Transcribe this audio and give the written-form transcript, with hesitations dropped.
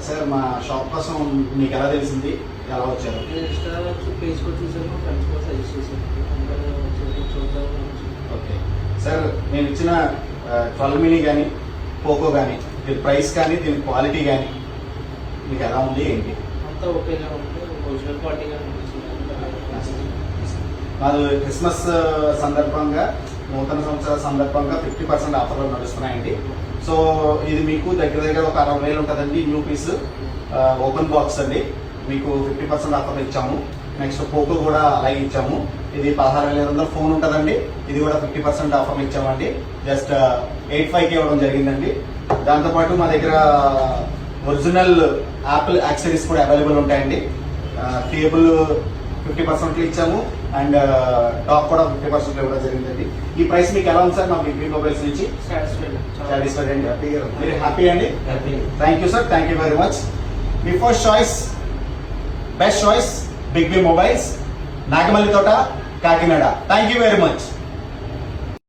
Sir మా shop కోసం మీకు ఎలా తెలిసింది, ఎలా వచ్చారు? ఫేస్బుక్ చూసాను, ఫ్రెండ్స్ కూడా సజెస్ట్ చేశాను. ఓకే సార్, నేను ఇచ్చిన 12 మినీ కానీ పోకో కానీ దీని ప్రైస్ కానీ దీని క్వాలిటీ కానీ మీకు ఎలా ఉంది ఏంటి? అంతా ఓకేగా ఉంది, ఒరిజినల్ క్వాలిటీగా ఉంది. మాది క్రిస్మస్ సందర్భంగా, నూతన సంవత్సర సందర్భంగా 50% ఆఫర్లు నడుస్తున్నాయండి. సో ఇది మీకు దగ్గర దగ్గర ఒక 60,000 ఉంటుందండి. న్యూ పీస్ ఓపెన్ బాక్స్ అండి, మీకు 50% ఆఫర్లు ఇచ్చాము. నెక్స్ట్ పోకో కూడా అలాగే ఇచ్చాము. ఇది 16,500 ఫోన్ ఉంటుందండి, ఇది కూడా 50% ఆఫర్లు ఇచ్చామండి. జస్ట్ 85,000 ఇవ్వడం జరిగిందండి. దాంతోపాటు మా దగ్గర ఒరిజినల్ యాపిల్ యాక్సెసరీస్ కూడా అవైలబుల్ ఉంటాయండి. కేబుల్ 50% ఇచ్చాము అండ్ టాప్ కూడా 50% ఇవ్వడం జరిగిందండి. ఈ ప్రైస్ మీకు ఎలా ఉంది సార్? మా బిగ్ బి మొబైల్స్ నుంచి సాటిస్ఫైడ్ అండి, మీరు హ్యాపీ అండి? Thank you sir, thank you very much. మీ first choice, best choice big B mobiles, Nagamalli Thota, Kakinada. Thank you very much.